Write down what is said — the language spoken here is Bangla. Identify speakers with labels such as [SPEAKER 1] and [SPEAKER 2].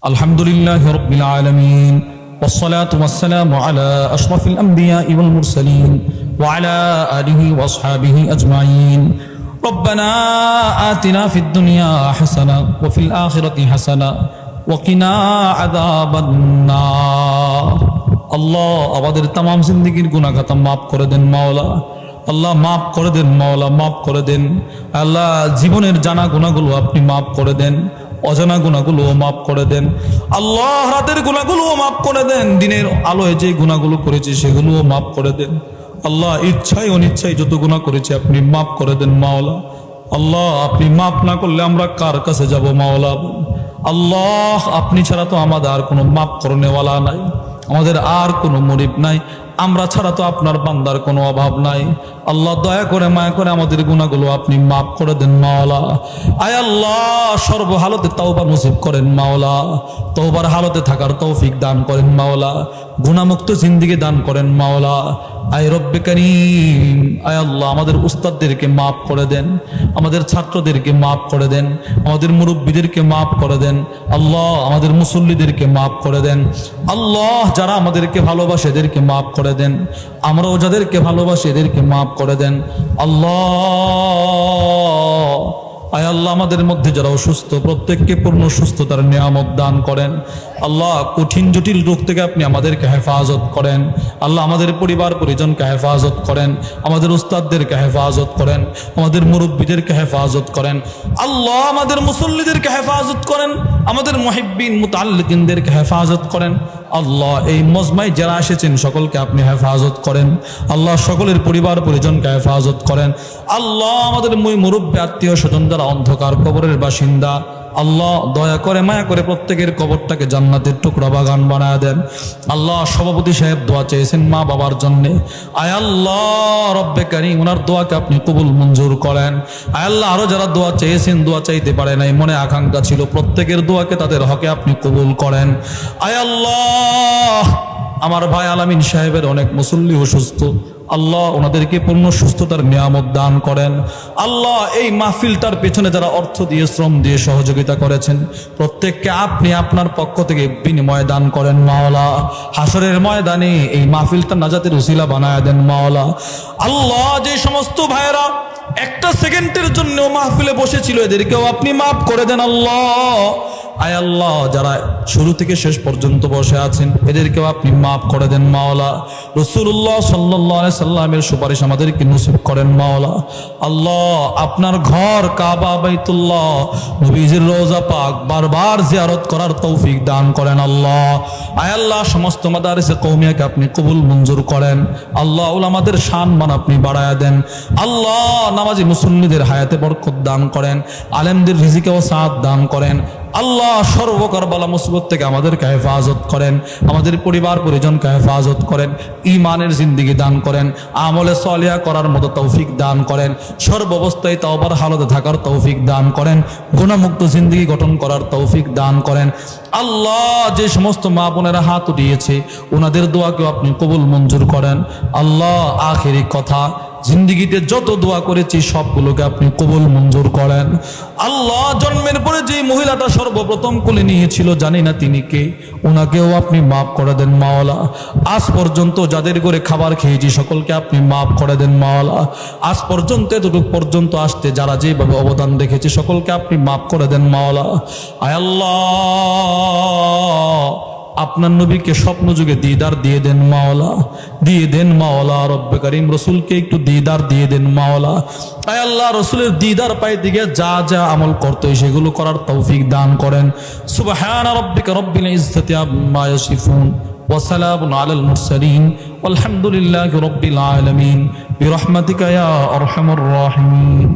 [SPEAKER 1] আলহামদুলিল্লাহি রাব্বিল আলামিন والصلاة والسلام على أشرف الأنبياء والمرسلين وعلى آله وأصحابه أجمعين ربنا آتنا في الدنيا حسنة وفي الآخرة حسنة وقنا عذاب النار আল্লাহ আমাদের तमाम জিন্দেগীর গুনাহ খাতা maaf করে দেন মাওলা। আল্লাহ মাফ করে দেন মাওলা, মাফ করে দেন আল্লাহ। জীবনের জানা গুনাহগুলো আপনি মাফ করে দেন, অজানা গুনাহগুলো মাফ করে দেন আল্লাহ। রাতের গুনাহগুলো মাফ করে দেন, দিনের আলোয় যে গুনাহগুলো করেছি সেগুলোও মাফ করে দেন আল্লাহ। ইচ্ছায় অনিচ্ছায় যত গুনাহ করেছি আপনি মাফ করে দেন মাওলা। আল্লাহ আপনি মাফ না করলে আমরা কার কাছে যাব মাওলা? আল্লাহ আপনি ছাড়া তো আমাদের আর কোনো মাফ করনেওয়ালা নাই, আমাদের আর কোনো মুরিব নাই, আমরা ছাড়া তো আপনার বান্দার কোনো অভাব নাই। আল্লাহ দয়া করে মায়া করে আমাদের গুনাহগুলো আপনি মাফ করে দেন মাওলা। আয় আল্লাহ সর্বহালতে তওবা নসিব করেন মাওলা, তওবার হালতে থাকার তৌফিক দান করেন মাওলা, গুনাহমুক্ত জিন্দেগি দান করেন মাওলা। আয় রব্বে কারীম, আয় আল্লাহ আমাদের উস্তাদদেরকে মাফ করে দেন, আমাদের ছাত্রদেরকে মাফ করে দেন, আমাদের মুরব্বীদেরকে মাফ করে দেন আল্লাহ, আমাদের মুসল্লিদেরকে মাফ করে দেন আল্লাহ। যারা আমাদেরকে ভালোবাসে এদেরকে মাফ করে দেন, আমরাও যাদেরকে ভালোবাসি এদেরকে মাফ করে দেন আল্লাহ। আয় আল্লাহ আমাদের মধ্যে যারা অসুস্থ প্রত্যেককে পূর্ণ সুস্থতার নিয়ামত দান করেন আল্লাহ। কঠিন জটিল রোগ থেকে আপনি আমাদেরকে হেফাজত করেন আল্লাহ। আমাদের পরিবার পরিজনকে হেফাজত করেন, আমাদের উস্তাদদেরকে হেফাজত করেন, আমাদের মুরব্বীদেরকে হেফাজত করেন আল্লাহ। আমাদের মুসল্লিদেরকে হেফাজত করেন, আমাদের মুহিব্বিন মুতাআল্লিকিনদেরকে হেফাজত করেন আল্লাহ। এই মজমায় যারা এসেছেন সকলকে আপনি হেফাজত করেন আল্লাহ, সকলের পরিবার পরিজনকে হেফাজত করেন আল্লাহ। আমাদের মুরব্বী আত্মীয় স্বজন যারা অন্ধকার কবরের বাসিন্দা আল্লাহ দয়া করে মায়া করে প্রত্যেকের কবরটাকে জান্নাতের টুকরা বাগান বানায় দেন আল্লাহ। সভাপতি সাহেব দোয়া চেয়েছেন মা বাবার জন্য, আয় আল্লাহ রব্বে কারীম ওনার দোয়াকে আপনি কবুল মঞ্জুর করেন। আয় আল্লাহ আরো যারা দোয়া চেয়েছেন দোয়া চাইতে পারে নাই, মনে আকাঙ্ক্ষা ছিল, প্রত্যেকের দোয়াকে তাদের হকে আপনি কবুল করেন। আয় আল্লাহ আমার ভাই আলামিন সাহেবের অনেক মুসল্লি অসুস্থ আল্লাহ, ওনাদেরকে পূর্ণ সুস্থতার নিয়ামত দান করেন আল্লাহ। এই মাহফিলটার পেছনে যারা অর্থ দিয়ে শ্রম দিয়ে সহযোগিতা করেছেন প্রত্যেককে আপনি আপনার পক্ষ থেকে বিনিময় দান করেন মাওলা। হাসরের ময়দানে এই মাহফিলটা নাজাতের উসিলা বানায় দেন মাওলা আল্লাহ। যে সমস্ত ভাইরা একটা সেকেন্ডের জন্য মাহফিলে বসেছিল এদেরকেও আপনি মাফ করে দেন আল্লাহ। আয় আল্লাহ যারা শুরু থেকে শেষ পর্যন্ত বসে আছেন এদেরকেও আপনি মাফ করে দেন মাওলা। রাসূলুল্লাহ সাল্লাল্লাহু আলাইহি সাল্লামের সুপারিশ আমাদেরকে নসিব করেন মাওলা আল্লাহ। আপনার ঘর কাবা বাইতুল্লাহ নবীজির রওজা পাক বারবার জিয়ারত করার তৌফিক দান করেন আল্লাহ। আয় আল্লাহ সমস্ত মাদারিসে কওমিয়াকে আপনি কবুল মঞ্জুর করেন আল্লাহ। উলামাদের সম্মান আপনি বাড়ায়া দেন আল্লাহ। নামাজি মুসল্লিদের হায়াতে বরকত দান করেন, আলেমদের রিজিকে ওয়াসাআত দান করেন আল্লাহ। সর্বকার বালা মুসিবত থেকে আমাদেরকে হেফাজত করেন, আমাদের পরিবার পরিজনকে হেফাজত করেন, ঈমানের জিন্দেগি দান করেন, আমলে সালিহা করার মতো তৌফিক দান করেন, সর্বাবস্থায় তাওবার হালতে থাকার তৌফিক দান করেন, গুনাহমুক্ত জিন্দেগি গঠন করার তৌফিক দান করেন আল্লাহ। যে সমস্ত মা বোনেরা হাত উঠিয়েছে ওনাদের দোয়াকেও আপনি কবুল মঞ্জুর করেন আল্লাহ। আখেরি কথা, জিন্দিগিতে যত দোয়া করেছি সবগুলোকে আপনি কবুল মঞ্জুর করেন আল্লাহ। জন্মের পরে যে মহিলাটা সর্বপ্রথম কোলে নিয়েছিল জানি না তিনি কে, ওনাকেও আপনি মাফ করে দেন মাওলা। আজ পর্যন্ত যাদের ঘরে খাবার খেয়েছি সকলকে আপনি মাফ করে দেন মাওলা। আজ পর্যন্ত এতটুকু পর্যন্ত আসতে যারা যেভাবে অবদান রেখেছে সকলকে আপনি মাফ করে দেন মাওলা। আয় আল্লাহ আপনার নবীকে স্বপ্ন যুগে দিদার দিয়ে দেন মাওলা, দিয়ে দেন মাওলা। রব্বে কারীম রসুলকে একটু দিদার দিয়ে দেন মাওলা। আয় আল্লাহ রসুলের দিদার পাই দিকে যা যা আমল করতে সেগুলো করার তৌফিক দান করেন। সুবহান রাব্বিকা রব্বিল ইজ্জাতি আম্মা ইয়াসিফুন ওয়া সালামুন আলাল মুরসালিন ওয়ালহামদুলিল্লাহি রাব্বিল আলামিন বিরহমাতিকা ইয়া আরহামার রাহিমিন।